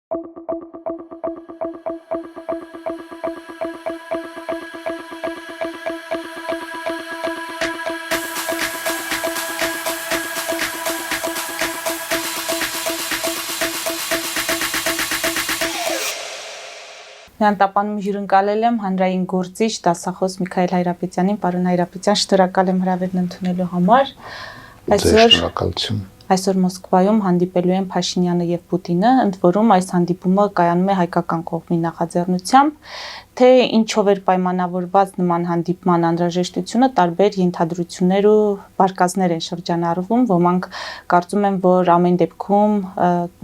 Նյանտապանում հյուրընկալել եմ հանրային գործիչ դասախոս Միքայել Հայրապետյանին, պարոն Հայրապետյան, շնորհակալ եմ հրավերն ընդունելու համար։ Շնորհակալություն։ Այսօր Մոսկվայում հանդիպելու են Փաշինյանը եւ Պուտինը, ընդ որում այս հանդիպումը կայանում է հայկական կողմի նախաձեռնությամբ, թե ինչով էր պայմանավորված նման հանդիպման անհրաժեշտությունը, տարբեր ենթադրություններ ու վարկածներ են շրջանառվում, ոմանք կարծում են, որ ամեն դեպքում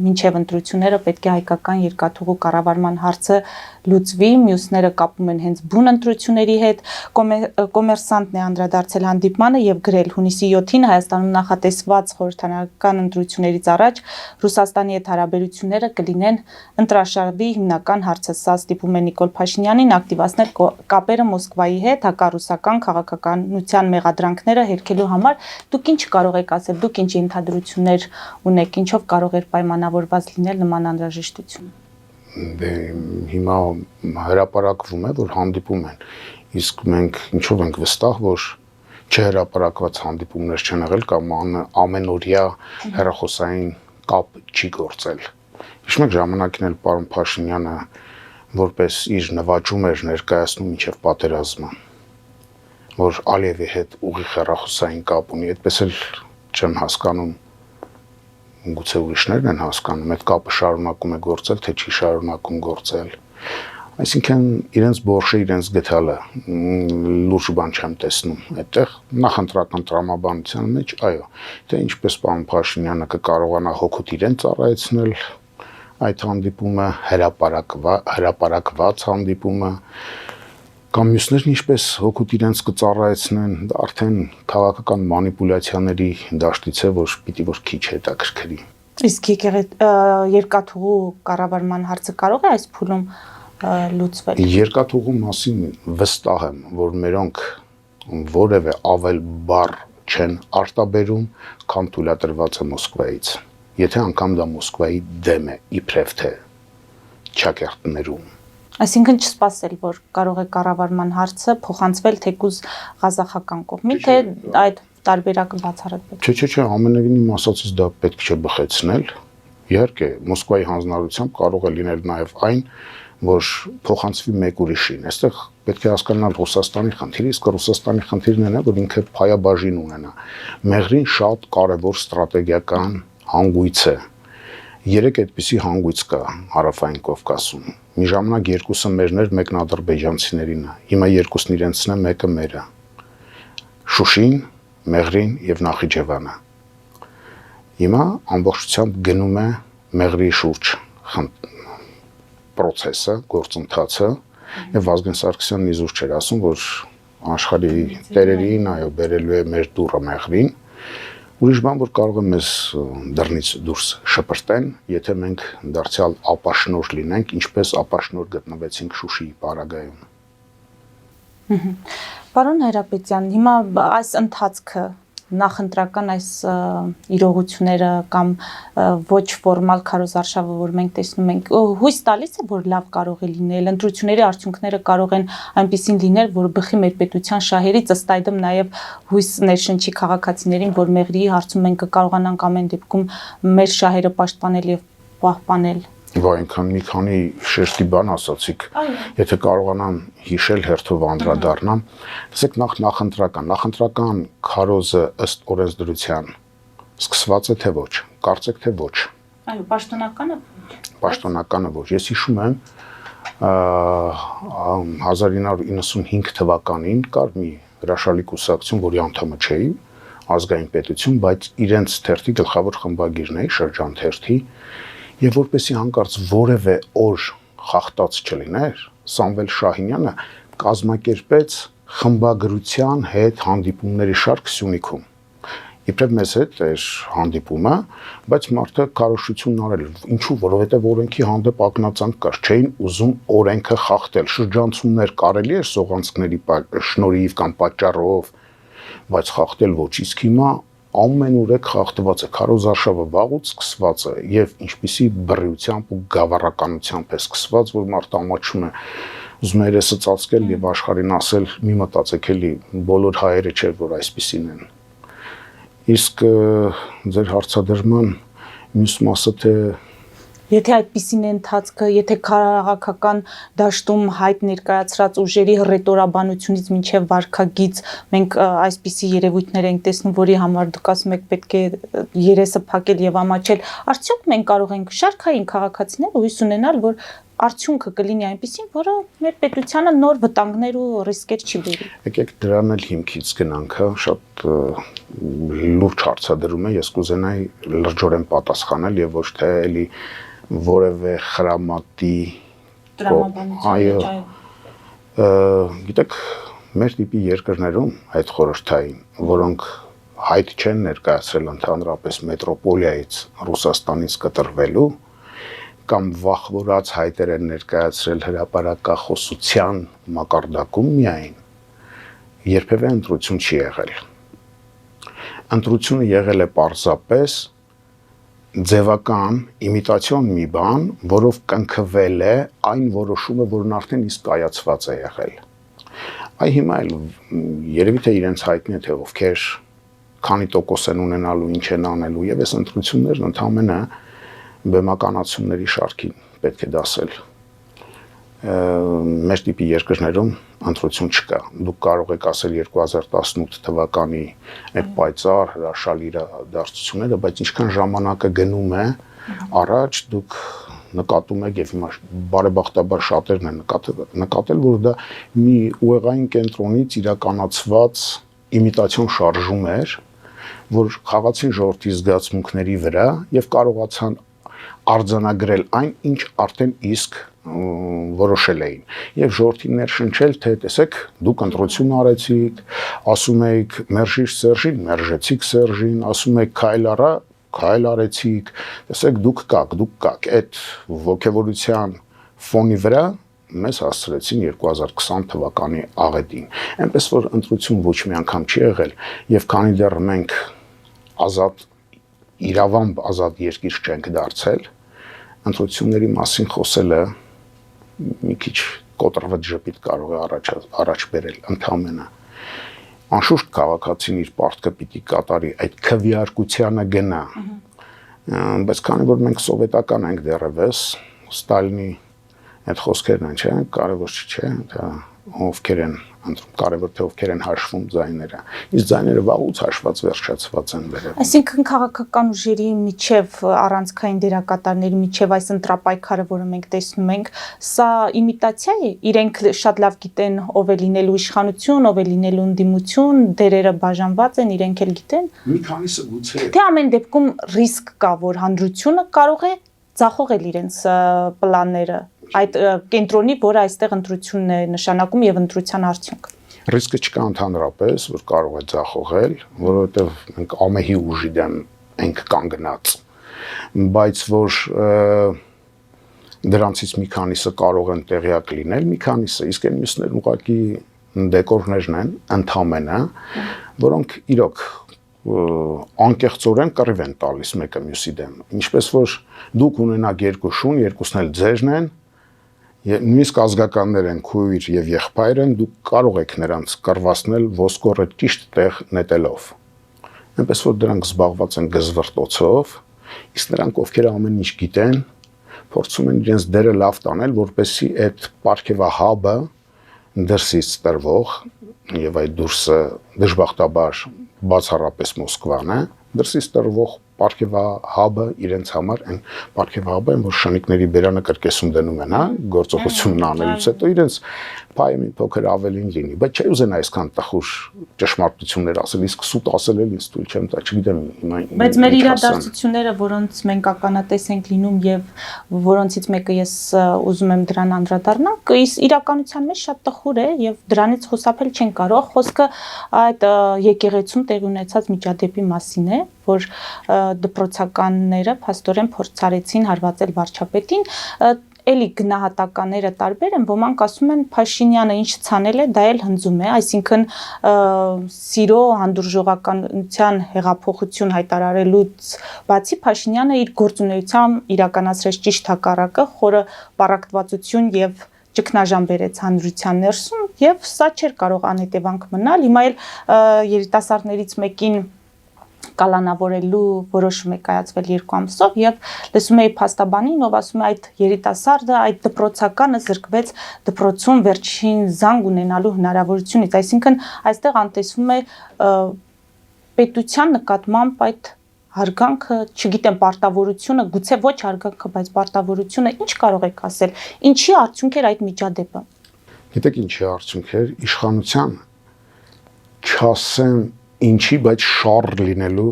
մինչև ընտրությունները պետք է հայկական երկաթուղու կառավարման հարցը լուծվի, մյուսները կապում են հենց բուն ընտրությունների հետ, կոմերսանտն է անդրադարձել հանդիպմանը եւ գրել հունիսի 7-ին Հայաստանում նախատեսված խորհրդարանական ընտրություններից առաջ Ռուսաստանի հետ հարաբերությունները կլինեն ընտրաշարժի հիմնական հարցը, սա ստիպում է Նիկոլ Փաշինյանին ակտիվացնել կապերը Մոսկվայի հետ հակառուսական քաղաքականության մեղադրանքները հերքելու համար։ Դուք ինչ կարող եք ասել, դուք ինչ ենթադրություններ ունեք, ինչով կարող էր պայմանավորված լինել նման անհրաժեշտություն։ Հիմա հրապարակվում է, որ հանդիպում են, իսկ մենք ինչով ենք վստահ, որ չհրապարակված հանդիպումներ չեն եղել կամ ամենօրյա հեռախոսային կապ չի գործել։ Հիշում եք ժամանակին էլ պարոն Փաշինյանը որպես իր նվաճում էր ներկայացնում մինչև պատերազմը, որ Ալիևի հետ ուղիղ հեռախոսային կապ ունի, այդպես էլ չեմ հասկանում, գուցե ուրիշներն են հասկանում, այդ կապը շարունակում է գործել, թե չի շարունակում գործել։ Այսինքն իրենց բորշը, իրենց գթալը լուրջ բան չեմ տեսնում այդտեղ նախընտրական տրամաբանության մեջ, այո, թե ինչպես պարոն Փաշինյանը կկարողանա հոգուտ իրեն ծառայեցնել այդ հանդիպումը, հրապարակված հանդիպումը, կամ մյուսներն ինչպես հոգուտ իրենց կծառայեցնեն, դա արդեն քաղաքական մանիպուլյացիաների դաշտից է, որ պիտի որ քիչ հետաքրքրի։ Իսկ երկաթուղու կառավարման հարցը կարող է այս փուլում լուծվել։ Երկաթուղու մասին վստահ եմ, որ մերոնք որևէ ավել բառ չեն արտաբերում, քան թույլատրված է Մոսկվայից։ Եթե անգամ դա Մոսկվայի դեմ է, իբրև թե ճակերտներում։ Այսինքն չսպասել, որ կարող է կառավարման հարցը փոխանցվել թեկուզ ղազախական կողմի, թե այդ տարբերակը բացառել։ Չէ, ամենևին իմ ասածից դա պետք չէ բխեցնել։ Իհարկե, Մոսկվայի հանձնարարությամբ կարող է լինել նաև այն, որ փոխանցվի մեկ ուրիշին։ Այստեղ պետք է հասկանալ Ռուսաստանի խնդիրը, իսկ Ռուսաստանի խնդիրն է, որ ինքը փայաբաժին ունենա։ Մեղրին շատ կարևոր ստրատեգիական հանգույց է։ 3 այդպիսի հանգույց կա Հարավային Կովկասում։ Մի ժամանակ երկուսը մերն էր, մեկն ադրբեջանցիներին է։ Հիմա երկուսն իրենցն է, մեկը մերը։ Շուշին, Մեղրին եւ Նախիջևանը։ Հիմա ամբողջությամբ գնում է Մեղրի շուրջ պրոցեսը, գործընթացը, եւ Վազգեն Սարգսյանն իզուր չէր ասում, որ աշխարհի տերերին, այո, բերելու է մեր դուռը Մեղրին։ Ուրիշ բան, որ կարող է մեզ դռնից դուրս շպրտեն, եթե մենք դարձյալ ապաշնոր լինենք, ինչպես ապաշնոր գտնվեցինք Շուշիի պարագայում։ Պարոն Հայրապետյան, հիմա այս ընթացքը նախընտրական այս իրողությունները կամ ոչ ֆորմալ քարոզարշավը, որ մենք տեսնում ենք, հույս տալիս է, որ լավ կարող է լինել, ընտրությունների արդյունքները կարող են այնպիսին լինել, որ բխի մեր պետության շահերից, ըստ այդմ նաև հույս ներշնչի քաղաքացիներին, որ Մեղրիի հարցում մենք կկարողանանք ամեն դեպքում մեր շահերը պաշտպանել եւ պահպանել։ Այնքան մի քանի շերտի բան ասացիք, եթե կարողանամ հիշել հերթով անդրադառնամ, տեսեք նախընտրական քարոզը ըստ օրենսդրության սկսված է թե ոչ, կարծեք թե ոչ։ Այո, պաշտոնականը ոչ։ Ես հիշում եմ 1995 թվականին կար մի հրաշալի կուսակցություն, որի անդամը չէի, ազգային պետություն, բայց իրենց թերթի գլխավոր խմբագիրն էի, շրջանթերթի, եւ որպեսի հանկարծ որևէ օր խախտած չլիներ, Սամվել Շահինյանը կազմակերպեց խմբագրության հետ հանդիպումների շարք Սյունիքում։ Իբրև մեզ հետ էր հանդիպումը, բայց մարդը կարողությունն արել, ինչու, որովհետեւ օրենքի հանդեպ ակնածանք կար, չէին ուզում օրենքը խախտել, շրջանցումներ կարելի էր սողանցքների շնորհիվ կամ պատճառով, բայց խախտել ոչ, իսկ հիմա ամենուրեք խախտված է, քարոզարշավը վաղուց սկսված է եւ ինչպիսի բռիությամբ ու գավառականությամբ է սկսված, որ մարդը ամաչում է ուզում է երեսը ծածկել եւ աշխարհին ասել՝ մի մտածեք էլի, բոլոր հայերը չէ, որ այսպիսին են։ Իսկ ձեր հարցադրման մյուս մասը թե Եթե այդպիսին է ընթացքը, եթե քաղաքական դաշտում հայտ ներկայացրած ուժերի հռետորաբանությունից մինչև վարքագիծ մենք այսպիսի երևույթներ ենք տեսնում, որի համար դուք ասում եք պետք է երեսը փակել եւ ամաչել, արդյոք մենք կարող ենք շարքային քաղաքացիներ հույս ունենալ, որ արդյունքը կլինի այնպիսին, որը մեր պետությանը նոր վտանգներ ու ռիսկեր չի բերի։ Եկեք դրան էլ հիմքից գնանք, հա, շատ լուրջ հարցադրում է, ես կուզենայի լրջորեն պատասխանել եւ ոչ թե էլի որևէ խրամատի տրամաբանություն, գիտեք, մեր տիպի երկրներում այդ խորհրդային, որոնք հայտ չեն ներկայացրել ընդհանրապես մետրոպոլիայից Ռուսաստանից կտրվելու կամ վախվորած հայտեր են ներկայացրել հրապարակախոսության մակարդակում միայն, երբևէ ընտրություն չի եղել։ Ընտրությունը եղել է պարզապես ձևական, իմիտացիոն մի բան, որով կնքվել է այն որոշումը, որն արդեն իսկ կայացված է եղել։ Այ հիմա էլ երևի թե իրենց հայտնի է, թե ովքեր քանի տոկոս են ունենալու, ինչ են անելու, եւ այս ընտրություններն ընդհանրապես բեմականացումների շարքին պետք է դասել։ Մեր տիպի երկրներում ընտրություն չկա։ Դուք կարող եք ասել 2018 թվականի այդ պայծառ հրաշալի իրադարձությունները, բայց ինչքան ժամանակը գնում է առաջ, դուք նկատում եք եւ հիմա բարեբախտաբար շատերն են նկատել, որ դա մի ուղեղային կենտրոնից իրականացված իմիտացիոն շարժում էր, որ խաղացին ժողովրդի զգացմունքների վրա եւ կարողացան արձանագրել այն, ինչ արդեն իսկ որոշել էին եւ ժողովրդին ներշնչել, թե տեսեք, դուք ընտրություն արեցիք, ասում եք մերժիր Սերժին, մերժեցիք Սերժին, ասում եք քայլ արա, քայլ արեցիք, տեսեք, դուք կաք, այդ ոգևորության ֆոնի վրա մեզ հասցրեցին 2020 թվականի աղետին։ Այնպես որ ընտրություն ոչ մի անգամ չի եղել եւ քանի դեռ մենք ազատ իրավամբ ազատ երկիր չենք դարձել, ընտրությունների մասին խոսելը մի քիչ կոտրված ժպիտ կարող է առաջ բերել ընդամենը։ Անշուշտ քաղաքացին իր պարտքը պիտի կատարի, այդ քվեարկությանը գնա։ Բայց քանի որ մենք սովետական ենք դեռևս, Ստալինի այդ խոսքերն են, չէ՞, կարևոր չէ, դա ովքեր են ընտրում, կարևոր թե ովքեր են հաշվում ձայները։ Իսկ ձայները վաղուց հաշված վերջացված են վերել։ Այսինքն քաղաքական ուժերի միջև առանցքային դերակատարների միջև այս ընտրապայքարը, որը մենք տեսնում ենք, սա իմիտացիա է։ Իրենք շատ լավ գիտեն ով է լինելու իշխանություն, ով է լինելու ընդդիմություն, դերերը բաժանված են, իրենք էլ գիտեն։ Մի քանիսը գուցե։ Թե ամեն դեպքում ռիսկ կա, որ հանրությունը կարող է ձախողել իրենց պլանները այդ կենտրոնի, որը այստեղ ընտրությունն է նշանակում եւ ընտրության արդյունք։ Ռիսկը չկա ընդհանրապես, որ կարող է ձախողել, որովհետեւ մենք ամեհի ուժի դեմ ենք կանգնած, բայց որ դրանցից մի քանիսը կարող են տեղյակ լինել, մի քանիսը, իսկ այն մյուսներն ուղղակի դեկորներն են, ընդամենը, որոնք իրոք անկեղծորեն կռիվ են տալիս մեկը մյուսի դեմ։ Ինչպես որ դուք ունենաք երկու շուն, երկուսն էլ ձերն են, նույնիսկ ազգականներ են, քույր եւ եղբայր են, դուք կարող եք նրանց կռվացնել ոսկորը ճիշտ տեղ նետելով։ Այնպես որ դրանք զբաղված են գզվրտոցով, իսկ նրանք ովքեր ամեն ինչ գիտեն, փորձում են իրենց դերը լավ տանել, որպեսզի այդ պարգևահաբը դրսից տրվող եւ այդ դուրսը դժբախտաբար բացառապես Մոսկվան է, դրսից տրվող պարգևահաբը իրենց համար այն պարգևահաբը, որ շնիկների բերանը կրկեսում դնում են, հա, գործողությունն անելուց հետո իրենց փայը մի փոքր ավելին լինի, բայց չէ ուզենա այսքան տխուր ճշմարտություններ ասել, իսկ սուտ ասել էլ ինձ թույլ չեմ տա, չգիտեմ հիմա։ Բայց մեր իրադարձությունները, որոնց մենք ականատես ենք լինում եւ որոնցից մեկը ես ուզում եմ դրան անդրադառնալ, իրականության մեջ շատ տխուր է եւ դրանից խուսափել չեն կարող։ Խոսքը այդ եկեղեցում տեղի ունեցած միջադեպի մասին է, որ դպրոցականները փաստորեն փորձարեցին հարվածել վարչապետին, էլի գնահատականները տարբեր են, ոմանք ասում են Փաշինյանը ինչ ցանել է, դա էլ հնձում է, այսինքն սիրո հանդուրժողականության հեղափոխություն հայտարարելուց բացի Փաշինյանը իր գործունեությամբ իրականացրեց ճիշտ հակառակը, խորը պառակտվածություն եւ ճգնաժամ բերեց հանրության ներսում եւ սա չէր կարող անհետևանք մնալ։ Հիմա էլ երիտասարդներից մեկին կալանավորելու որոշում է կայացվել 2 ամսով եւ լսում էի փաստաբանին, ով ասում է այդ երիտասարդը, այդ դպրոցականը զրկվեց դպրոցում վերջին զանգ ունենալու հնարավորությունից, այսինքն այստեղ անտեսվում է պետության նկատմամբ այդ հարգանքը, չգիտեմ, պարտավորությունը, գուցե ոչ հարգանքը, բայց պարտավորությունը, ինչ կարող եք ասել, ինչի արդյունք էր այդ միջադեպը։ Գիտեք ինչի արդյունք էր, իշխանության չասեմ ինչի, բայց շառ լինելու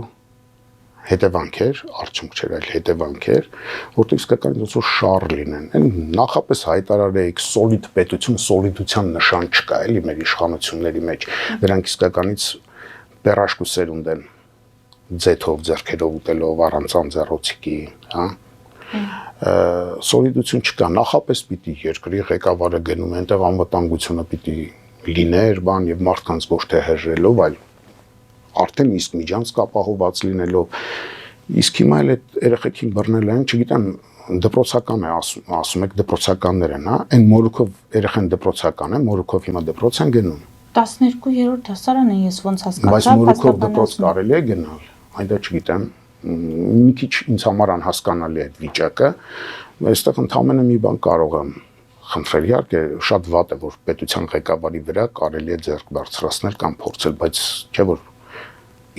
հետևանք էր, արդյունք չէր, այլ հետևանք էր, որտեղ իսկական ոնց որ շառ լինեն։ Այն նախապես հայտարարեիք սոլիդ պետություն, սոլիդության նշան չկա էլի մեր իշխանությունների մեջ։ Դրանք իսկականից պերաշկու սերունդ են, ձեթով, ձեռքերով ուտելով առանց անձեռոցիկի, հա։ Սոլիդություն չկա, նախապես պիտի երկրի ղեկավարը գնում, այնտեղ անվտանգությունը պիտի լիներ, բան եւ մարդկանց ոչ թե հրժելով, այլ արդեն իսկ միջանցք ապահովված լինելով, իսկ հիմա էլ այդ երեխեքին բռնել են, չգիտեմ, դպրոցական է, ասում եք դպրոցականներ են, հա, այն մորուքով երեխան դպրոցական է, մորուքով հիմա դպրոց են գնում։ 12-րդ դասարան են, ես ոնց հասկացա, բայց մորուքով դպրոց կարելի է գնալ, այնտեղ չգիտեմ, մի քիչ ինձ համար անհասկանալի է այդ վիճակը, այստեղ ընդհանրապես մի բան կարող եմ խնդրել, իհարկե շատ վատ է, որ պետության ղեկավարի վրա կարելի է ձեռք բարձրացնել կամ փորձել, բայց չէ որ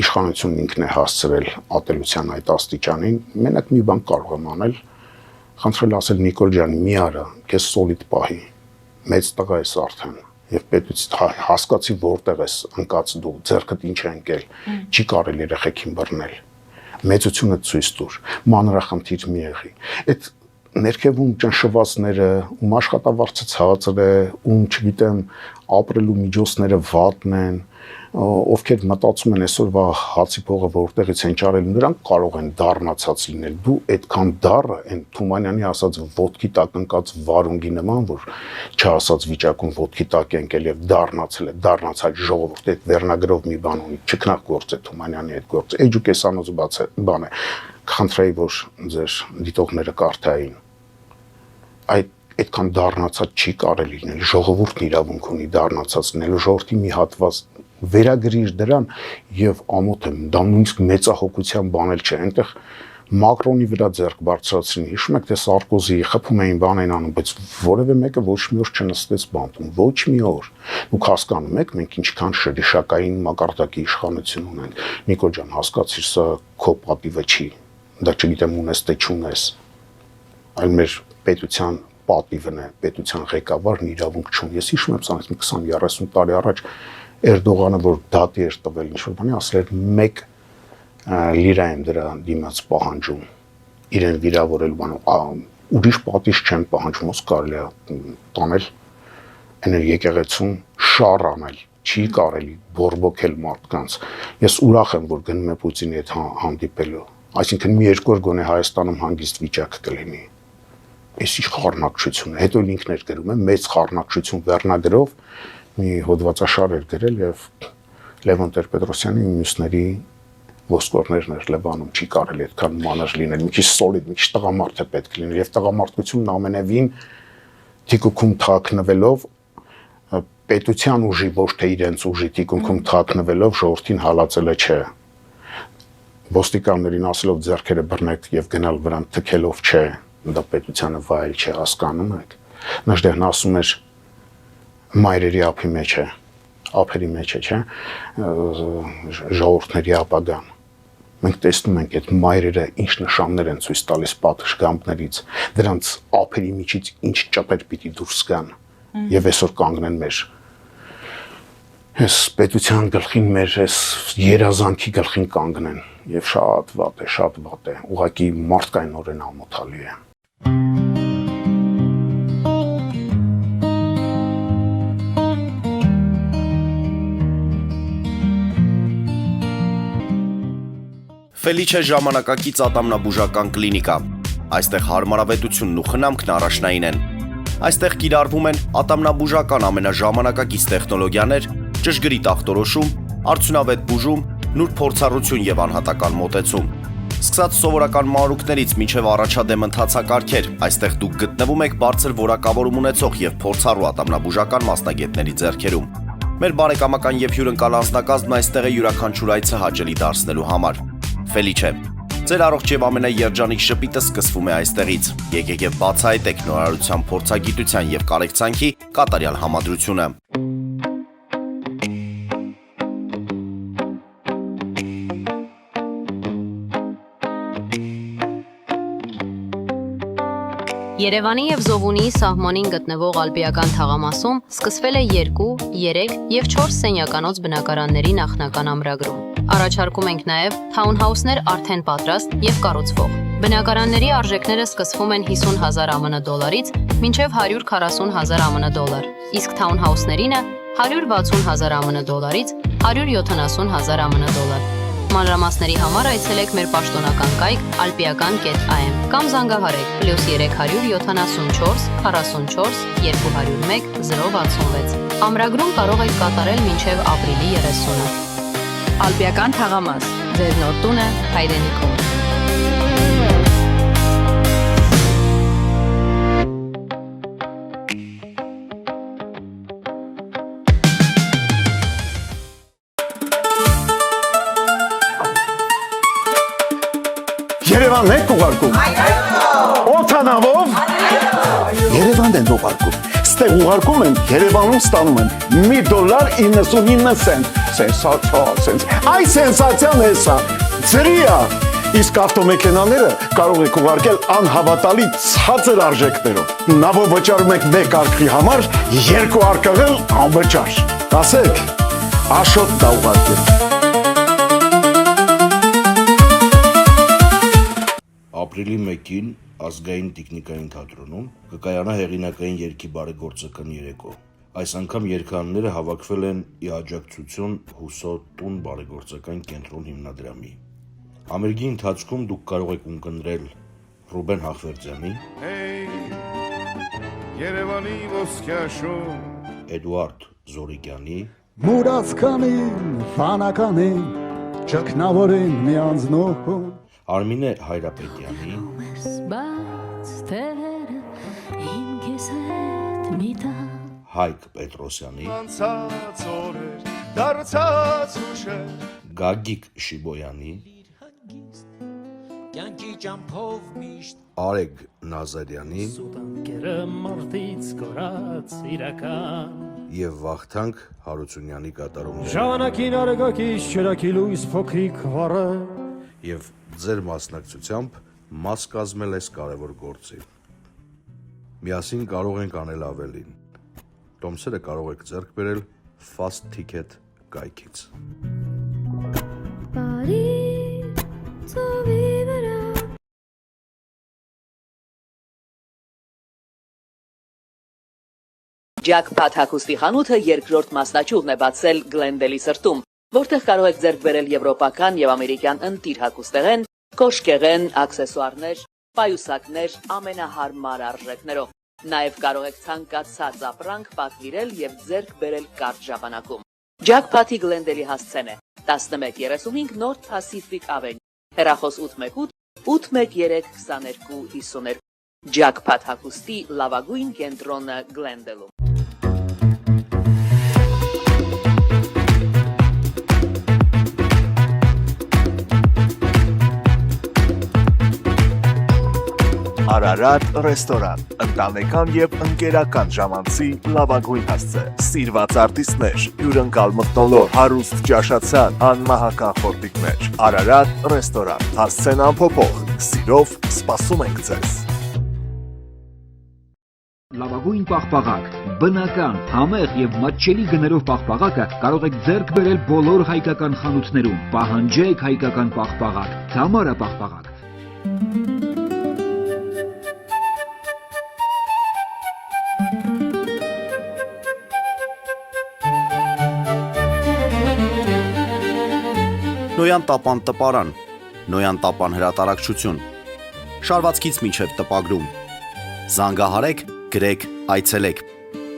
իշխանությունն ինքն է հասցրել ատելության այդ աստիճանին, մենակ մի բան կարող եմ անել, խնդրել ասել Նիկոլ ջան, մի արա, քեզ սոլիդ պահի, մեծ տղա ես արդեն, եւ պետություն հասկացի որտեղ ես ընկած դու, ձեռքդ ինչ է ընկել, չի կարելի երեխեքին բռնել, մեծությունը ցույց տուր, մանրախնդիր մի եղի, այդ ներքևում ճնշվածները, ում աշխատավարձը ցածր է, ում չգիտեմ, ապրելու միջոցները վատն են, ովքեր մտածում են այսօրվա հացի փողը որտեղից են ճարել, նրանք կարող են դառնացած լինել։ Դու այդքան դառը այն Թումանյանի ասած ոտքի տակ ընկած վարունգի նման, որ չասած վիճակում ոտքի տակ ընկել եւ դառնացել է, դառնացած ժողովուրդ այդ վերնագրով մի բան ունի, չքնաղ գործ է Թումանյանի այդ գործը։ Էջուկեսանոց բան է։ Խնդրեի, որ ձեր դիտողները կարդային։ Այդքան դառնացած չի կարելի լինել, ժողովուրդն իրավունք ունի դառնացած լինելու, ժողովրդի մի հատված վերագրիր դրան եւ ամոթ եմ, դա նույնիսկ մեծահոգության բան էլ չէ, այնտեղ Մակրոնի վրա ձեռք բարձրացրին, հիշում եք թե Սարկոզիի խփում էին բան են անում, բայց որևէ մեկը ոչ մի օր չնստեց բանտում, ոչ մի օր։ Դուք հասկանում եք, մենք ինչքան շրիշակային մակարդակի իշխանություն ունենք։ Նիկոլ ջան, հասկացիր, սա քո պատիվը չի, դա չգիտեմ ունես թե չունես, այլ մեր պետության պատիվն է, պետության ղեկավարն իրավունք չունի։ Ես հիշում եմ, 20-30 տարի առաջ Էրդողանը, որ դատի էր տվել ինչ-որ բանի, ասել էր 1 լիրա եմ դրա դիմաց պահանջում, իրեն վիրավորելու բանում, ուրիշ պատիժ չեմ պահանջում, ոնց կարելի է տանել այն եկեղեցում շառ անել, չի կարելի բորբոքել մարդկանց։ Ես ուրախ եմ, որ գնում եմ Պուտինի հետ հանդիպելու, այսինքն մի 2 օր գոնե Հայաստանում հանգիստ վիճակ կլինի։ Այս ինչ խառնակցություն է, հետո ինքն էր գրում է մեծ խառնակցություն վերնագրով մի հոդվածաշար էր գրել եւ Լևոն Տեր-Պետրոսյանի մյուսների ոսկորներն էր Լևանում, չի կարելի այդքան մանր լինել, մի քիչ սոլիդ, մի քիչ տղամարդ է պետք լինել եւ տղամարդությունն ամենևին թիկունքում թաքնվելով պետության ուժի ոչ թե իրենց ուժի թիկունքում թաքնվելով ժողովրդին հալածելը չէ։ Ոստիկաններին ասելով ձեռքերը բռնեք եւ գնալ վրան թքելով չէ, դա պետությանը վայել չէ, հասկանում եք։ Նժդեհն ասում էր մայրերի ափի մեջ է, ափերի մեջ է, չէ, ժողովուրդների ապագան։ Մենք տեսնում ենք այդ մայրերը ինչ նշաններ են ցույց տալիս պատշգամբներից, դրանց ափերի միջից ինչ ճապեր պիտի դուրս գան եւ այսօր կանգնեն մեր այս պետության գլխին, մեր այս երազանքի գլխին կանգնեն եւ շատ վատ է, ուղղակի մարդկայնորեն ամոթալի է։ Ֆելիչե ժամանակակից ատամնաբուժական կլինիկա։ Այստեղ հարմարավետությունն ու խնամքն առաջնային են։ Այստեղ կիրառվում են ատամնաբուժական ամենաժամանակակից տեխնոլոգիաներ, ճշգրիտ ախտորոշում, արդյունավետ բուժում, նուրբ փորձառություն եւ անհատական մոտեցում։ Սկսած սովորական մանրուքներից մինչև առաջադեմ ընթացակարգեր, այստեղ դուք գտնվում եք բարձր որակավորում ունեցող եւ փորձառու ատամնաբուժական մասնագետների ձեռքերում։ Մեր բարեկամական եւ հյուրընկալ անձնակազմն այստեղ է յուրաքանչյուր այցը հաճելի դարձնելու համար։ Ֆելիչե, ձեր առողջ եւ ամենաերջանիկ շպիտը սկսվում է այստեղից։ Եկեք եւ բացահայտեք նորարարության փորձագիտության եւ կարեկցանքի կատարյալ համադրությունը։ Երևանի եւ Զովունիի սահմանին գտնվող ալպիական թաղամասում սկսվել է 2, 3 եւ 4 սենյականոց բնակարանների նախնական ամրագրում։ Առաջարկում ենք նաեւ թաունհաուսներ արդեն պատրաստ եւ կառուցվող։ Բնակարանների արժեքները սկսվում են 50,000 ԱՄՆ դոլարից մինչև 140,000 ԱՄՆ դոլար, իսկ թաունհաուսներինը 160,000 ԱՄՆ դոլարից 170,000 ԱՄՆ դոլար։ Մանրամասների համար այցելեք մեր պաշտոնական կայք alpiakan.am կամ զանգահարեք +374 44 201 066։ Ամրագրում կարող եք կատարել մինչև ապրիլի 30-ը։ Ալպիական թաղամաս, ձեր նոր տունը հայրենիքում։ Երևանն եք ուղարկում։ Օթանավով։ Երևանն են ուղարկում։ Ստեղ ուղարկում են, Երևանում ստանում են $1.99 Սենսացիա։ Այ սենսացիան էսա։ Ծրիա։ Իսկ ավտոմեքենաները կարող եք ուղարկել անհավատալի ցածր արժեքներով։ Նավով վճարում եք 1 արկղի համար, 2 արկղել անվճար։ Ասեք, Աշոտ դա ուղարկել։ Ապրիլի 1-ին ազգային տեխնիկային թատրոնում կկայանա հեղինակային երգի բարեգործական երեկո։ Այս անգամ երգանները հավաքվել են ի աջակցություն Հուսո տուն բարեգործական կենտրոն հիմնադրամի։ Համերգի ընթացքում դուք կարող եք ունկնդրել Ռուբեն Հախվերդյանի, Երևանի ոսկյաշուն, Էդուարդ Զորիկյանի, Մուրացկանին, ֆանականին, ճգնավորին միանձնոհուն Արմինե Հայրապետյանի, Հայկ Պետրոսյանի, անցած օրեր, դարձած ուշեր, Գագիկ Շիբոյանի, Կյանքի ճամփով միշտ Արեգ Նազարյանի սուտանկերը մարդից կորած իրական եւ Վախթանգ Հարությունյանի կատարումները Ժամանակին արեգակից չրակի լույս փոքրիկ վառը եւ ձեր մասնակցությամբ մաս կազմել այս կարևոր գործի։ Միասին կարող ենք անել ավելին։ Տոմսերը կարող եք ձեռք բերել Fast Ticket կայքից։ Jackpot հագուստի խանութը երկրորդ մասնաճյուղն է բացել Գլենդելի սրտում, որտեղ կարող եք ձեռք բերել եվրոպական եւ ամերիկյան ընտիր հագուստեղեն, կոշկեղեն, աքսեսուարներ, պայուսակներ ամենահարմար արժեքներով։ Նաեւ կարող եք ցանկացած ապրանք պատվիրել եւ ձեռք բերել կարճ ժամանակում։ Jackpot-ի Գլենդելի հասցեն է 1135 North Pacific Avenue, հեռախոս 818 813 2252։ Jackpot հագուստի լավագույն կենտրոնը Գլենդելում։ Արարատ ռեստորան, ընտանեկան եւ ընկերական ժամանցի լավագույն հասցե, սիրված արտիստներ, հյուրընկալ մթնոլորտ, հարուստ ճաշացան, անմահական խորտիկներ, Արարատ ռեստորան, հասցեն անփոփոխ, սիրով սպասում ենք ձեզ։ Լավագույն պաղպաղակ, բնական, համեղ եւ մատչելի գներով պաղպաղակը կարող եք ձեռք բերել բոլոր հայկական խանութներում։ Պահանջեք հայկական պաղպաղակ, Թամարա պաղպաղակ։ Նոյան տապան տպարան, Նոյան տապան հրատարակչություն, շարվածքից մինչև տպագրում։ Զանգահարեք, գրեք, այցելեք։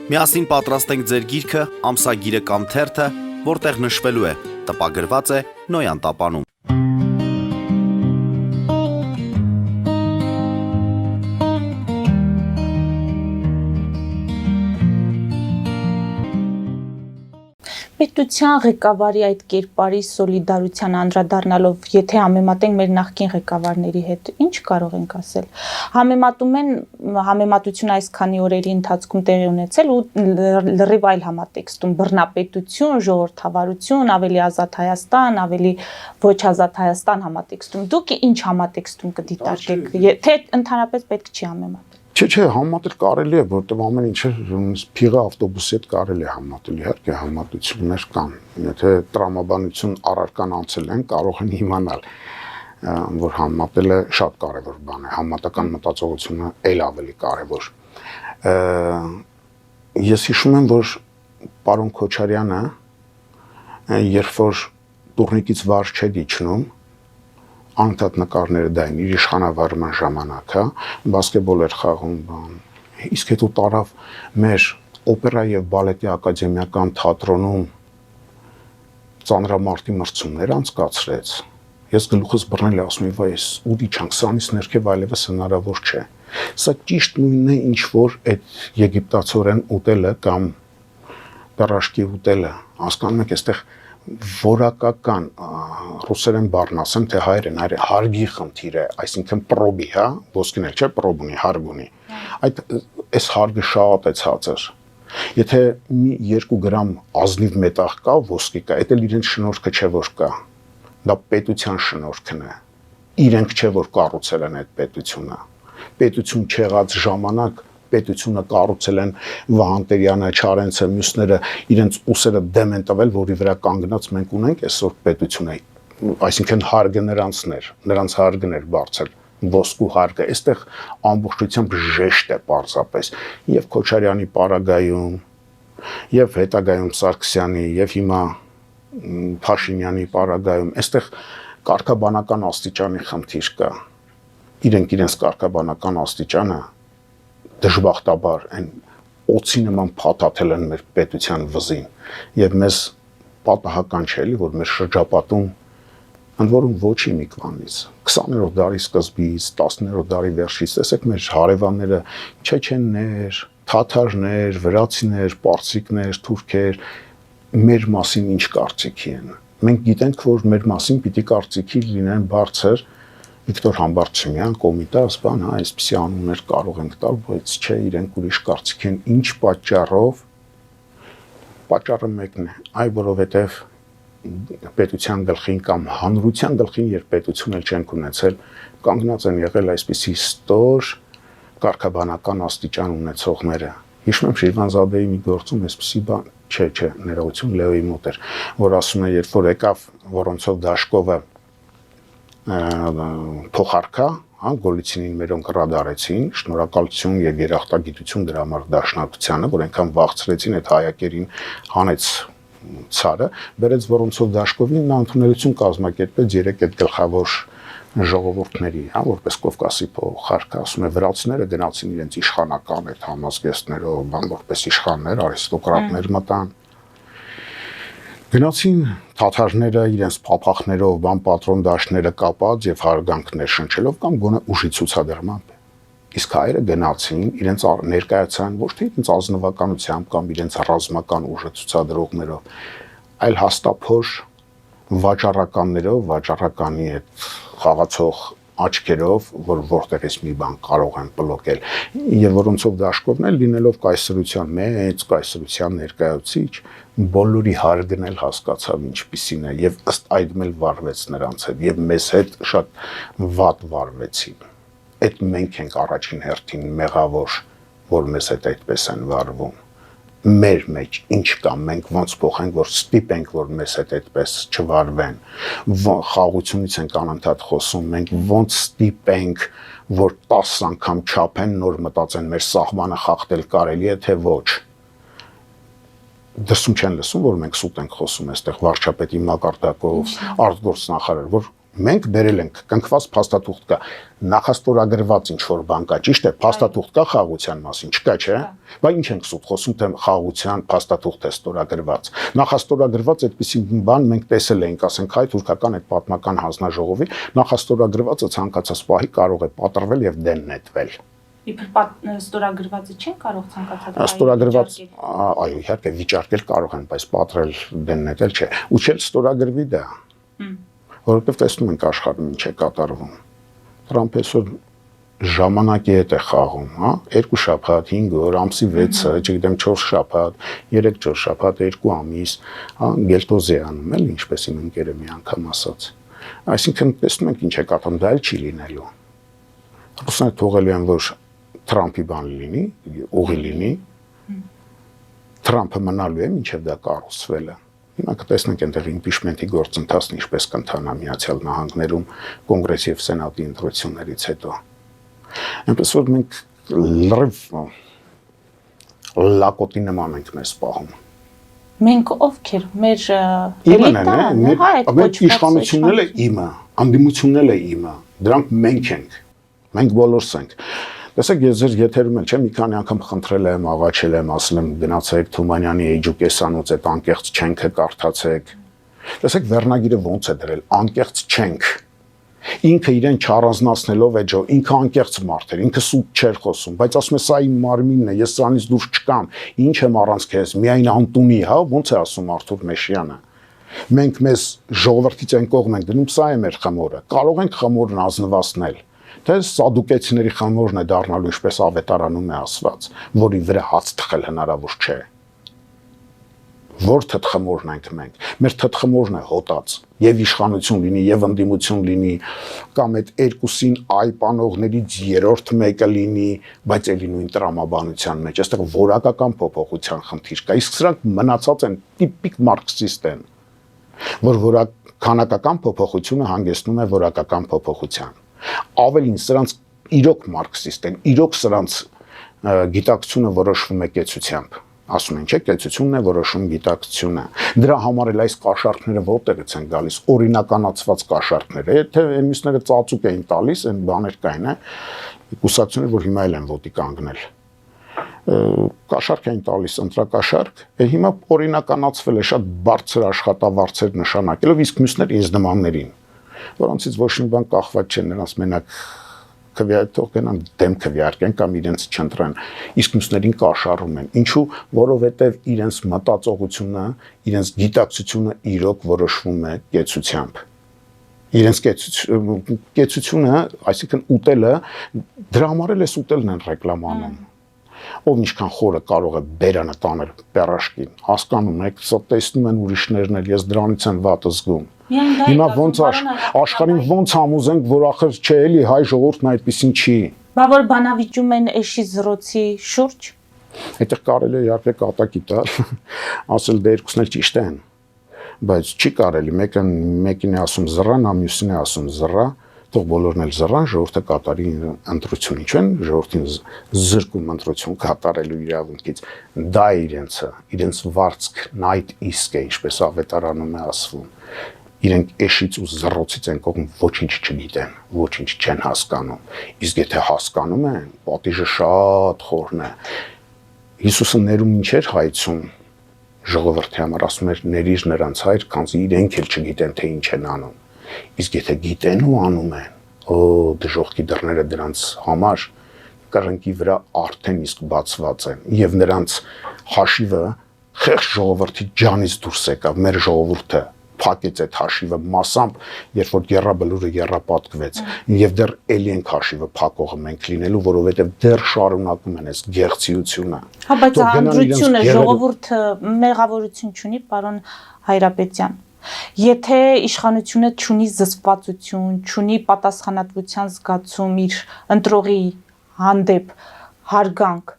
Միասին պատրաստենք ձեր գիրքը, ամսագիրը կամ թերթը, որտեղ նշվելու է, տպագրված է Նոյան տապանում։ Պետության ղեկավարի այդ կերպարի սոլիդարության անդրադառնալով, եթե համեմատենք մեր նախկին ղեկավարների հետ, ինչ կարող ենք ասել։ Համեմատում են համեմատություն այս քանի օրերի ընթացքում տեղի ունեցել ու լրիվ այլ համատեքստում բռնապետություն, ժողովրդավարություն, ավելի ազատ Հայաստան, ավելի ոչ ազատ Հայաստան համատեքստում։ Դուք ինչ համատեքստում կդիտարկեք, թե ընդհանրապես պետք չի համեմատել։ Չէ, համատել կարելի է, որտեղ ամեն ինչը փիղը ավտոբուսի հետ կարելի է համատել, իհարկե համատություններ կան։ Եթե տրամաբանություն առարկան անցել են, կարող են իմանալ, որ համատելը շատ կարևոր բան է, համատական մտածողությունը էլ ավելի կարևոր։ Ես հիշում եմ, որ պարոն Քոչարյանը, երբ որ տուրնիկից վար չէր իջնում, անընդհատ նկարները դա են իր իշխանավարման ժամանակ, բասկետբոլ էր խաղում, իսկ հետո տարավ մեր օպերա եւ բալետի ակադեմիական թատրոնում ծանրամարտի մրցումներ անցկացրեց։ Ես գլուխս բռնել եմ, ասում եմ, վայ, ես ուդի չանք, սրանից ներքև այլևս հնարավոր չէ։ Սա ճիշտ նույնն է, ինչ որ այդ եգիպտացորեն ուտելը կամ դարաշկի ուտելը, հասկանում եք, այստեղ որակական ռուսերեն բառն ասեմ, թե հայերեն հարգի խնդիր է, այսինքն պրոբի, հա, ոսկին էլ չէ, պրոբ ունի, հարկ ունի։ Այս հարգը շատ է ցածր։ Եթե մի 2 գրամ ազնիվ մետաղ կա, ոսկի կա, դա էլ իրենց շնորհքը չէ, որ կա։ Դա պետության շնորհքն է։ Իրենք չէ, որ կառուցել են այդ պետությունը։ Պետություն չեղած ժամանակ պետությունը կառուցել են Վահան Տերյանը, Չարենցը, մյուսները իրենց ուսերը դեմ են տվել, որի վրա կանգնած մենք ունենք այսօր պետությունը, այսինքն հարգը նրանց հարգն էր բարձր, ոսկու հարգը, այստեղ ամբողջությամբ ժեշտ է պարզապես, եւ Քոչարյանի պարագայում, եւ հետագայում Սարգսյանի, եւ հիմա Փաշինյանի պարագայում, այստեղ կարգաբանական աստիճանի խնդիր կա, իրենց կարգաբանական աստիճանը դժբախտաբար այն օծի նման փաթաթել են մեր պետության վզին եւ մեզ պատահական չէ էլի որ մեր շրջապատում ընդ որում ոչ իմիկվանից 20-րդ դարի սկզբից 10-րդ դարի վերջից տեսեք մեր հարևանները չեչեններ, թաթարներ, վրացիներ, պարսիկներ, թուրքեր մեր մասին ինչ կարծիքի են մենք գիտենք որ մեր մասին պիտի կարծիքի լինեն բարձր Վիկտոր Համբարձումյան, Կոմիտաս, բան, այսպիսի անուններ կարող ենք տալ, բայց չէ, իրենք ուրիշ կարծիք են, ինչ պատճառով, պատճառը մեկն է, այ որովհետև պետության գլխին կամ հանրության գլխին, երբ պետություն էլ չենք ունեցել, կանգնած են եղել այսպիսի ստոր կարգաբանական աստիճան ունեցողները։ Հիշում եմ Շիրվանզադեի մի գործում այսպիսի բան, չէ, ներողություն Լեոյի մոտ էր, որ ասում է, երբ որ եկավ Որոնցով Դաշկովը փոխարկա, հա, Գոլիցինին մերոնք ռադարեցին, շնորհակալություն եւ երախտագիտություն դրա համար դաշնակցությանը, որ այնքան վաղցրեցին այդ հայակերին հանեց ցարը, բերեց Որոնցով Դաշկովին, նա ընդունելություն կազմակերպեց 3 այդ գլխավոր ժողովուրդների, հա, որպես Կովկասի փոխարկա, ասում է վրացիները գնացին իրենց իշխանական այդ համազգեստներով, բան որպես իշխաններ, արիստոկրատներ մտան Գնացին թաթարները իրենց փափախներով, բան պատրոն դաշները կապած եւ հարգանքներ շնչելով կամ գոնե ուժի ցուցադրմամբ։ Իսկ հայերը գնացին իրենց ներկայացան ոչ թե իրենց ազնվականությամբ կամ իրենց ռազմական ուժը ցուցադրողներով, այլ հաստափոր վաճառականներով, վաճառականի այդ խաղացող աչքերով, որ որտեղից մի բան կարող են բլոկել, եւ որոնցով Դաշկովն էլ լինելով կայսրության մեծ կայսրության ներկայացուցիչ, բոլորի հարգն էլ հասկացավ ինչպիսին է եւ ըստ այդմ էլ վարվեց նրանց հետ եւ մեզ հետ շատ վատ վարվեցին։ Այդ մենք ենք առաջին հերթին մեղավոր, որ մեզ հետ այդպես են վարվում։ Մեր մեջ ինչ կա, մենք ոնց փոխենք, որ ստիպենք, որ մեզ հետ այդպես չվարվեն, խաղությունից ենք անընդհատ խոսում, մենք ոնց ստիպենք, որ 10 անգամ չափեն, նոր մտածեն, մեր սահմանը խախտել կարելի է, թե ոչ։ Դրսում չեն լսում, որ մենք սուտ ենք խոսում այստեղ վարչապետի մակարդակով, արտգործնախարար, որ Մենք բերել ենք կնքված փաստաթուղթ կա, նախաստորագրված ինչ որ բան կա, ճիշտ է, փաստաթուղթ կա խաղաղության մասին, չկա, չէ՞։ Բայց ինչ ենք սուտ խոսում, թե խաղաղության փաստաթուղթ է ստորագրված։ Նախաստորագրված այդպիսի բան մենք տեսել էինք, ասենք, հայ թուրքական այդ պատմական հանձնաժողովի նախաստորագրվածը ցանկացած պահի կարող է պատրվել եւ դեն նետվել։ Իբր ստորագրվածը չեն կարող ցանկացած ստորագրված, այո, իհարկե վիճարկել կարող են, բայց պատրել դեն նետել չէ։ Ու չէ ստորագրվի դա։ Որովհետև տեսնում ենք աշխարհում ինչ է կատարվում։ Տրամփը այսօր ժամանակի հետ է խաղում, հա, 2 շաբաթ, 5 օր, ամսի 6-ը, չգիտեմ 4 շաբաթ, 3-4 շաբաթ, 2 ամիս, հա, գելտոզի անում էլ, ինչպես իմ ընկերը մի անգամ ասաց։ Այսինքն տեսնում ենք ինչ է կատարվում, դա էլ չի լինելու։ Ռուսները թողելու են, որ Թրամփի բան լինի, ուղի լինի, Թրամփը մնալու է, մինչև դա կառուցվել է։ Հիմա կտեսնենք այնտեղ իմպիչմենտի գործընթացն ինչպես կընթանա Միացյալ Նահանգներում կոնգրեսի եւ սենատի ընտրություններից հետո։ Այնպես որ մենք լրիվ լակոտի նման ենք մեզ պահում։ Մենք ովքեր մեր էլիտան, մեր իշխանությունն է իմը, անդիմությունն է իմը, դրանք մենք ենք, մենք բոլորս ենք։ Տեսեք, ես ձեր եթերում էլ մի քանի անգամ խնդրել եմ, աղաչել եմ, ասել եմ գնացեք Թումանյանի Էջուկեսանոց այդ անկեղծ չենքը կարդացեք։ Տեսեք, վերնագիրը ոնց է դրել, անկեղծ չենք։ Ինքը իրեն չառանձնացնելով է ջո, ինքը անկեղծ մարդ էր, ինքը սուտ չէր խոսում, բայց ասում է սա իմ մարմինն է, ես սրանից դուրս չկամ, ինչ եմ առանց քեզ, միայն անտունի, հա, ոնց է ասում Արթուր Մեշյանը։ Մենք մեզ ժողովրդից այն կողմ ենք դնում, սա է մեր խմորը։ Կարող ենք խմորն ազնվացնել։ Թե սադուկեցիների խմորն է դառնալու, ինչպես ավետարանում է ասված, որի վրա հաց թխել հնարավոր չէ։ Որ թթխմորն ենք մենք, մեր թթխմորն է հոտած, եւ իշխանություն լինի, եւ ընդդիմություն լինի, կամ այդ երկուսին այ պանողներից երրորդ մեկը լինի, բայց էլի նույն տրամաբանության մեջ, այստեղ որակական փոփոխության խնդիր կա, իսկ սրանք մնացած են տիպիկ մարքսիստ են, որ քանակական փոփոխությունը հանգեցնում է որակական փոփոխության։ Ավելին սրանց իրոք մարքսիստ են, իրոք սրանց գիտակցությունը որոշվում է կեցությամբ, ասում են, չէ, կեցությունն է որոշում գիտակցությունը, դրա համար էլ այս կաշառքները որտեղից են գալիս, օրինականացված կաշառքները, եթե մյուսները ծածուկ էին տալիս, այն բաներ կային, կուսակցությունները, որ հիմա էլ են ոտի կանգնել, կաշառք էին տալիս, ընտրակաշառք, հիմա օրինականացվել է շատ բարձր աշխատավարձեր նշանակելով, իսկ մյուսներ ինձ նմաններին, որոնցից ոչ մի բան կախված չէ, նրանց մենակ քվեաթող գնան դեմ քվեարկեն կամ իրենց չընտրեն, իսկ մյուսներին կաշառում են։ Ինչու, որովհետև իրենց մտածողությունը, իրենց գիտակցությունը իրոք որոշվում է կեցությամբ։ Իրենց կեցությունը, այսինքն ուտելը, դրա համար էլ էս ուտելն են ռեկլամանում։ Ով ինչքան խորը կարող է բերանը տանել պերաշկին, հասկանում եք, սա տեսնում են ուրիշներն էլ, ես դրանից եմ վատ զգում։ Հիմա ոնց աշխարհին ոնց համոզենք, որ ախր չէ էլի հայ ժողովուրդն այդպեսին չի։ Բա որ բանավիճում են էշի զրոցի շուրջ։ Այդտեղ կարելի է իհարկե կատակի տալ, ասել դե երկուսն էլ ճիշտ են, բայց չի կարելի, մեկին է ասում զռան, մյուսին է ասում զռա, թող բոլորն էլ զռան, ժողովուրդը կատարի ընտրություն, ինչ են, ժողովրդին զրկում ընտրություն կատարելու իրավունքից, դա է իրենց վարձքն այդ իսկ է, ինչպես ավետարանում է ասվում, իրենք էշից ու զռոցից են կողմ ոչինչ չգիտեն, ոչինչ չեն հասկանում, իսկ եթե հասկանում են, պատիժը շատ խորն է, Հիսուսը ներում ինչ էր հայցում, ժողովրդի համար ասում էր ներիր նրանց հայր, քանզի իրենք էլ չգիտեն, թե ինչ են անում, իսկ եթե գիտեն ու անում են, դժողքի դռները դրանց համար կռնկի վրա արդեն իսկ բացված են եւ նրանց հաշիվը խեղճ ժողովրդի ջանից դուրս եկավ, մեր ժողովուրդը փակեց այդ հաշիվը massամբ, երբ որ գերաբլուրը երապատկվեց եւ դեռ էլի ենք հաշիվը փակողը մենք լինելու, որովհետեւ դեռ շարունակում են այս գեղցիությունը։ Հա, բայց անդրությունը ժողովուրդը մեղավորություն չունի, պարոն Հայրապետյան։ Եթե իշխանությունը չունի զսպվածություն, չունի պատասխանատվության զգացում իր ընտրողի հանդեպ հարգանք,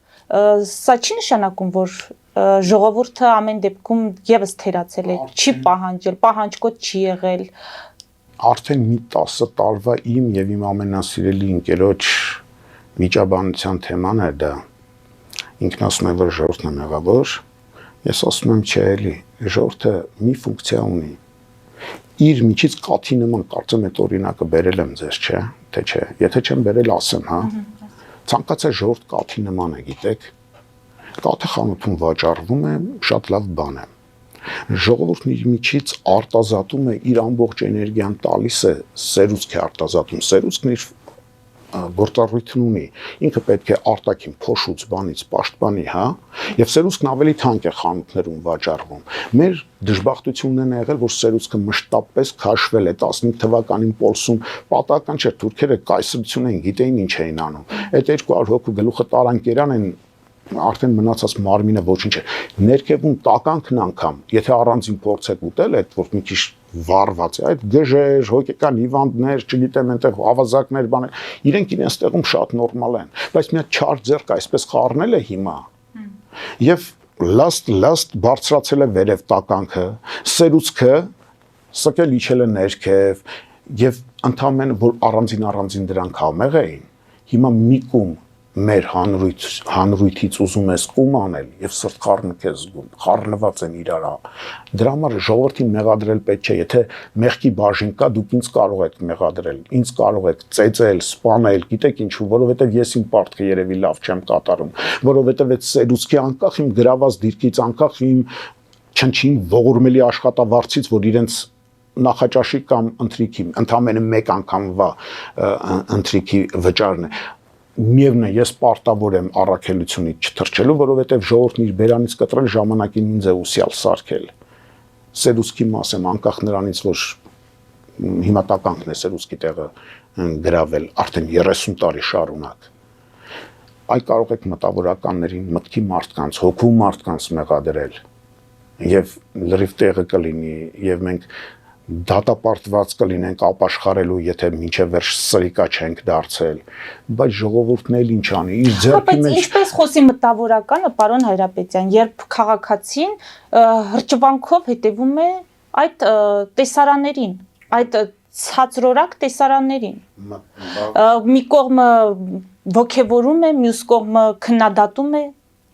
սա չի նշանակում, որ ժողովուրդը ամեն դեպքում եւս թերացել է, չի պահանջել, պահանջկոտ չի եղել։ Արդեն մի 10 տարվա իմ եւ իմ ամենասիրելի ընկերոջ վիճաբանության թեման է դա։ Ինքն ասում է, որ ժողովուրդն է մեղավոր, ես ասում եմ չէ էլի, ժողովուրդը մի ֆունկցիա ունի։ իր միջից կաթի նման կարծեմ այդ օրինակը բերել եմ ձեզ, չէ, թե չէ։ Եթե չեմ բերել, ասեմ, հա։ Ցանկացած ժողովուրդ կաթի նման է, գիտեք։ Կաթը խանութում վաճառվում է, շատ լավ բան է։ Ժողովուրդն իր միջից արտազատում է իր ամբողջ էներգիան տալիս է, սերուցք է արտազատում, սերուցքն իր գործառույթն ունի, ինքը պետք է արտաքին փոշուց բանից պաշտպանի, հա, եւ սերուցքն ավելի թանկ է խանութներում վաճառվում։ Մեր դժբախտությունն է եղել, որ սերուցքը մշտապես քաշվել է 15 թվականին Պոլսում, պատահական չէ, թուրքերը կայսրություն էին, գիտեին ինչ էին անում։ Այդ 200 հոգու գլուխը տարան կերան են արդեն մնացած մարմինը ոչինչ է։ Ներքևում տականքն անգամ, եթե առանձին փորձեք ուտել, այդ որ մի քիչ վառված է, այդ գժեր, հոգեկան հիվանդներ, չգիտեմ, այնտեղ ավազակներ, բաներ, իրենք իրենց տեղում շատ նորմալ են, բայց մի հատ չար ձեռք այսպես խառնել է հիմա։ Եվ լաստ բարձրացել է վերև տականքը, սերուցքը սկել իջել է ներքև, եւ ընդհանրապես որ առանձին դրանք համեղ էին, հիմա մի կում մեր հանրույթից ուզում ես կում անել եւ սրտխառնք ես զգում, խառնված են իրար։ Դրա համար ժողովրդին մեղադրել պետք չէ, եթե մեղքի բաժին կա, դուք ինձ կարող եք մեղադրել, ինձ կարող եք ծեծել, սպանել, գիտեք ինչու, որովհետեւ ես իմ պարտքը երևի լավ չեմ կատարում, որովհետեւ այդ սերուցքի անկախ իմ գրաված դիրքից, անկախ իմ չնչին ողորմելի աշխատավարձից, որ իրենց նախաճաշի կամ ընթրիքի, ընդամենը մեկ անգամվա ընթրիքի վճարն է։ Միևն է, ես պարտավոր եմ առաքելությունից չթրջելու, որովհետև ժողովրդն իր բերանից կտրել ժամանակին ինձ է ուսյալ սարքել։ Սերուցքի մաս եմ, անկախ նրանից, որ հիմա տականքն է սերուցքի տեղը գրավել արդեն 30 տարի շարունակ։ Այ կարող եք մտավորականներին, մտքի մարդկանց, հոգու մարդկանց մեղադրել եւ լրիվ տեղը կլինի եւ մենք դատապարտված կլինենք ապաշխարելու, եթե մինչև վերջ սրիկա չենք դարձել, բայց ժողովուրդն էլ ինչ անի, իր ձեռքի մեջ։ Ինչպես խոսի մտավորականը, պարոն Հայրապետյան, երբ քաղաքացին հրճվանքով հետևում է այդ տեսարաններին, այդ ցածրորակ տեսարաններին։ Մի կողմը ոգևորում է, մյուս կողմը քննադատում է,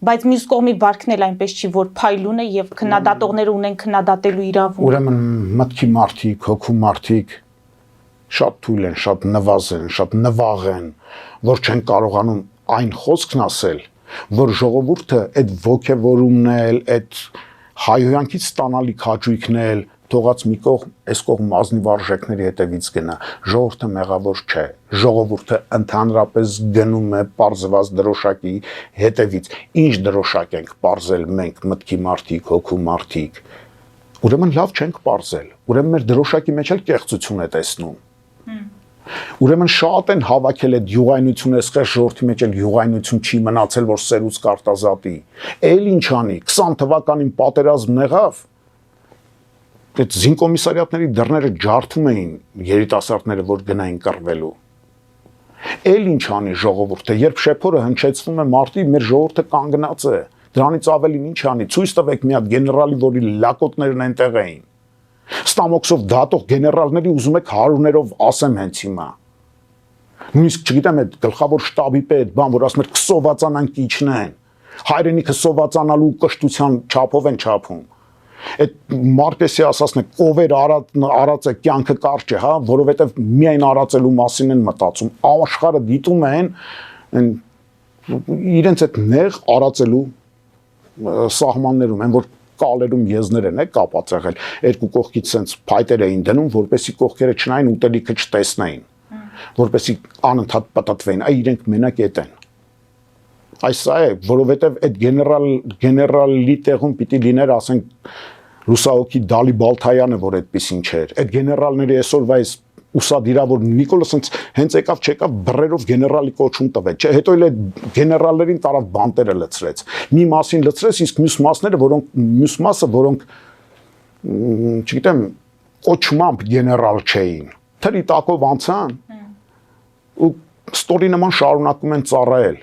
բայց մյուս կողմի վարկն էլ այնպես չի, որ փայլուն է եւ քննադատողները ունեն քննադատելու իրավունք։ Ուրեմն մտքի մարդիկ, հոգու մարդիկ շատ թույլ են, շատ նվազ են, շատ նվաղ են, որ չեն կարողանում այն խոսքն ասել, որ ժողովուրդը այդ ոգևորումն էլ, այդ հայհոյանքից ստանալիք հաճույքն էլ թողած մի կողմ, այս կողմ ազնիվ արժեքների հետևից գնա, ժողովուրդը մեղավոր չէ, ժողովուրդը ընդհանրապես գնում է պարզված դրոշակի հետևից, ինչ դրոշակ ենք պարզել մենք մտքի մարդիկ, հոգու մարդիկ, ուրեմն լավ չենք պարզել, ուրեմն մեր դրոշակի մեջ էլ կեղծություն է տեսնում, ուրեմն շատ են հավաքել այդ յուղայնությունը, այսպես ժողովրդի մեջ էլ յուղայնություն չի մնացել, որ սերուց կարտազատի, էլ ինչ անի, 20 թվականին պատերազմ եղավ, այդ զինկոմիսարիատների դռները ջարդում էին երիտասարդները, որ գնային կռվելու։ Էլ ինչ անի ժողովուրդը, երբ շեփորը հնչեցվում է մարտի, մեր ժողովուրդը կանգնած է։ Դրանից ավելին ինչ անի, ցույց տվեք մի հատ գեներալի, որի լակոտներն այնտեղ էին։ Ստամոքսով դատող գեներալների ուզում եք հարյուրներով ասեմ հենց հիմա։ Նույնիսկ չգիտեմ այդ գլխավոր շտաբի պետ, բան, որ ասում է կսովածանանք իջնեն։ Հայրենիքը սովածանալու կշտության չափով են չափում։ Այդ Մարկեսի ասածն է կովեր արած է կյանքը կարճ է, հա, որովհետև միայն արածելու մասին են մտածում, աշխարհը դիտում են իրենց այդ նեղ արածելու սահմաններում են, որ կալերում եզներ են կապած եղել, երկու կողքից սենց փայտեր էին դնում, որպեսի կողքերը չնային ուտելիքը չտեսնեին, որպեսի անընդհատ պատտվեին, այ իրենք մենակ էդ են։ Այս սա է, որովհետև այդ գեներալի տեղում պիտի լիներ, ասենք, լուսահոգի Դալի Բալթայանը, որ այդպիսին չէր։ Այդ գեներալների այսօրվա այս ուսադիրավոր Նիկոլը հենց չեկավ բռերով գեներալի կոչում տվեց, չէ, հետո էլ այդ գեներալներին տարավ բանտերը լցրեց։ Մի մասին լցրեց, իսկ մյուս մասը, որոնք չգիտեմ, կոչմամբ գեներալ չէին, թրի տակով անցան ու ստորի նման շարունակում են ծառայել։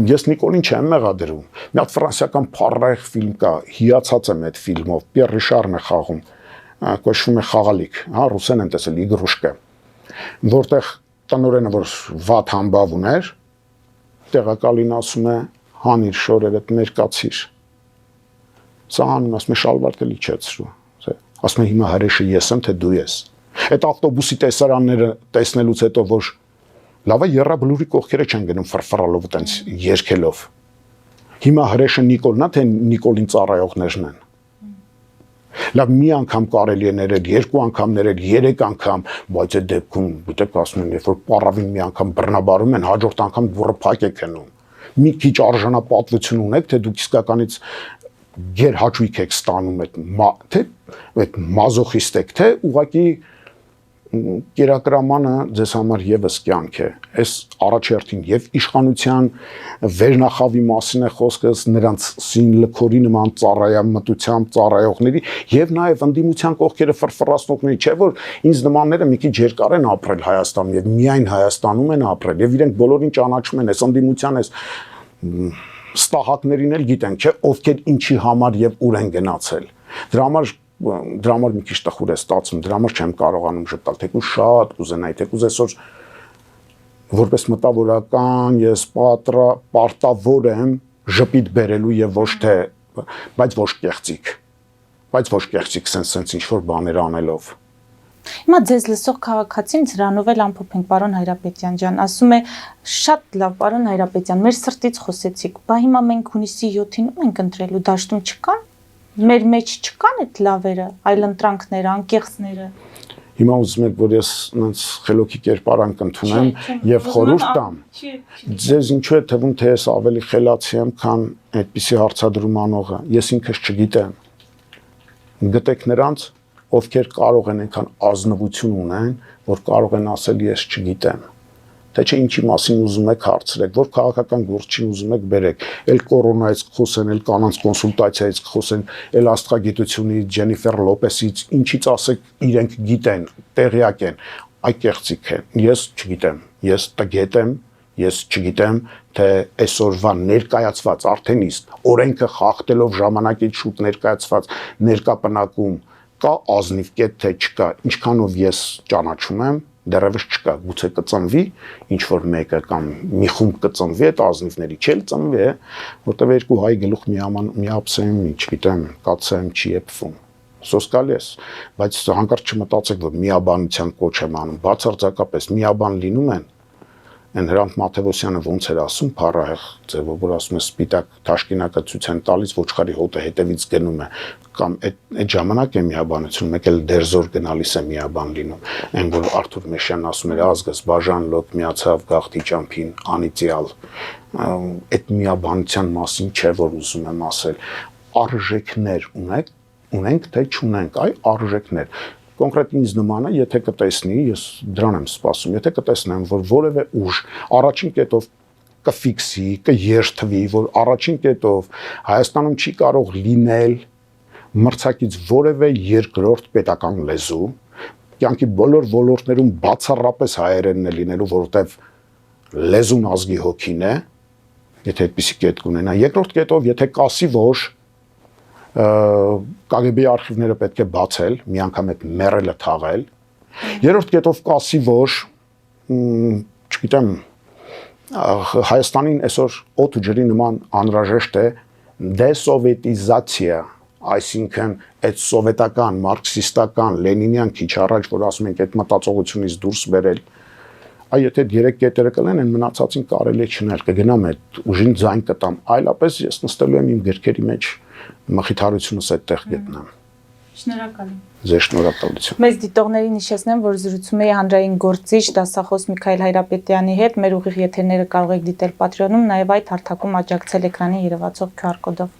Ես Նիկոլին չեմ մեղադրում։ Մի հատ ֆրանսիական փառահեղ ֆիլմ կա, հիացած եմ այդ ֆիլմով, Պիեր Ռիշարն է խաղում, կոչվում է Խաղալիք, հա, ռուսեն են տեսել, Իգրուշկա, որտեղ տնօրենը, որ վատ համբավ ուներ, տեղակալին ասում է, հանիր շորերը, ներկացիր։ Սա անում, ասում է, շալվարտը լիչեցրու, Ասում եմ հիմա հրեշը ես եմ, թե դու ես։ Այդ ավտոբուսի տեսարանները տեսնելուց հետո որ լավ է երրաբլուրի կողքերը չեն գնում ֆրֆռալով այտենց երկելով։ Հիմա հրեշը Նիկոլն է, թե Նիկոլին ծառայողներն են։ Լավ մի անգամ կարելի է ներել, երկու անգամ ներել, երեք անգամ, բայց այդ դեպքում գիտեք ասում են, երբ որ պարավին մի անգամ բռնաբարում են, հաջորդ անգամ դուրը փակ է քնում։ Մի քիչ արժանապատվություն ունեք, թե դուք իսկականից գերհաճույք եք ստանում այդ մազոխիստ եք, թե ուղղակի կերակրամանը ձեզ համար եւս կյանք է։ Այս առաջերտին եւ իշխանության վերնախավի մասին է խոսքս, նրանց սին լքորի նման ծառայամտությամբ ծառայողների եւ նաեւ ընդդիմության կողքերը ֆրֆռացնողների, չէ՞ որ ինձ նմանները մի քիչ երկար են ապրել Հայաստանում եւ միայն Հայաստանում են ապրել եւ իրենք բոլորին ճանաչում են, այս ընդդիմության այս ստահակներին էլ գիտեն, չէ՞, ովքեր ինչի համար եւ ուր են գնացել։ Դրա համար մի քիչ տխուր է ստացվում, դրա համար չեմ կարողանում ժպտալ, թեկուզ շատ կուզենայի, թեկուզ այսօր որպես մտավորական ես պարտավոր եմ ժպիտ բերելու եւ ոչ թե, բայց ոչ կեղծիկ sense ինչ որ բաներ անելով։ Հիմա ձեզ լսող քաղաքացին դրանով էլ ամփոփենք, պարոն Հայրապետյան ջան, ասում է շատ լավ, պարոն Հայրապետյան, մեր սրտից խոսեցիք, բա հիմա մենք հունիսի 7-ին ենք ընտրելու, դաշտում չկան։ Մեր մեջ չկան այդ լավերը, այլ ընտրանքները, անկեղծները։ Հիմա ուզում եք, որ ես այնց խելոքի կերպարանք ընդունեմ եւ խորհուրդ տամ։ Ձեզ ինչու է թվում, թե ես ավելի խելացի եմ, քան այդպիսի հարցադրում անողը։ Ես ինքս չգիտեմ։ Գտեք նրանց, ովքեր կարող են այնքան ազնվություն ունեն, որ կարող են ասել ես չգիտեմ։ Թե չէ ինչի մասին ուզում եք հարցրեք, որ քաղաքական գործին ուզում եք բերեք, էլ կորոնայից խոսեն, էլ կանանց կոնսուլտացիայից խոսեն, էլ աստղագիտությունից, Ջենիֆեր Լոպեսից, ինչից ասեք իրենք գիտեն, տեղյակ են, այ կեղծիք է։ Ես չգիտեմ, ես տգետ եմ, ես չգիտեմ, թե այսօրվա ներկայացված արդեն իսկ օրենքը խախտելով ժամանակից շուտ ներկայացված ներկապնակում կա ազնիվ կետ, թե չկա, ինչքանով ես ճանաչում եմ, դեռևս չկա, գուցե կծնվի, ինչ որ մեկը կամ մի խումբ կծնվի այդ ազնիվների, չէ՞ ծնվի է, որտեղ երկու հայ գլուխ միապսեմ, չգիտեմ, կացեմ, չի եփվում։ Սոսկալի է, բայց հանկարծ չմտածեք, որ միաբանության կոչ եմ անում, բացարձակապես միաբան լինում են։ Այն Հրանտ Մաթևոսյանը ոնց էր ասում, փառահեղ ձևով, որ ասում է սպիտակ թաշկինակը ցույց են տալիս, ոչխարի հոտը հետևից գնում է, կամ այդ ժամանակ է միաբանություն, մեկ էլ դերձոր գնալիս է միաբան լինում։ Այն որ Արթուր Մեշյանն ասում էր ազգս բաժան լոկ միացավ գաղթի ճամփին անիծյալ, այդ միաբանության մասին չէ որ ուզում եմ ասել, արժեքներ ունենք թե չունենք, այ արժեքներ։ Կոնկրետ ինձ նմանը, եթե կտեսնի, ես դրան եմ սպասում, եթե կտեսնեմ, որ որևէ ուժ առաջին կետով կֆիքսի, կերթվի, որ առաջին կետով Հայաստանում չի կարող լինել մրցակից որևէ երկրորդ պետական լեզու, կյանքի բոլոր ոլորտներում բացառապես հայերենն է լինելու, որովհետև լեզուն ազգի հոգին է, եթե այդպիսի կետ կունենա, երկրորդ կետով, եթե կասի որ KGB արխիվները պետք է բացել, մի անգամ այդ մեռելը թաղել։ Երրորդ կետով կասի որ, չգիտեմ, Հայաստանին այսօր օդ ու ջրի նման անհրաժեշտ է դեսովետիզացիա, այսինքն այդ սովետական, մարքսիստական, լենինյան քիչ առաջ, որ ասում ենք այդ մտածողությունից դուրս բերել, այ եթե երեք կետերը կլեն, այն մնացածին կարելի է չնել, կգնամ այդ ուժին ձայն կտամ, այլապես ես նստելու եմ իմ գրքերի մեջ մխիթարությունս այդտեղ գտնեմ։ Շնորհակալ եմ։ Ձեզ շնորհակալություն։ Մեծ դիտողներին հիշեցնեմ, որ զրուցում էի հանրային գործիչ դասախոս Միքայել Հայրապետյանի հետ, մեր ուղիղ եթերները կարող եք դիտել Patreon-ում, նաև այդ հարթակում աջակցել էկրանին երևացող QR կոդով։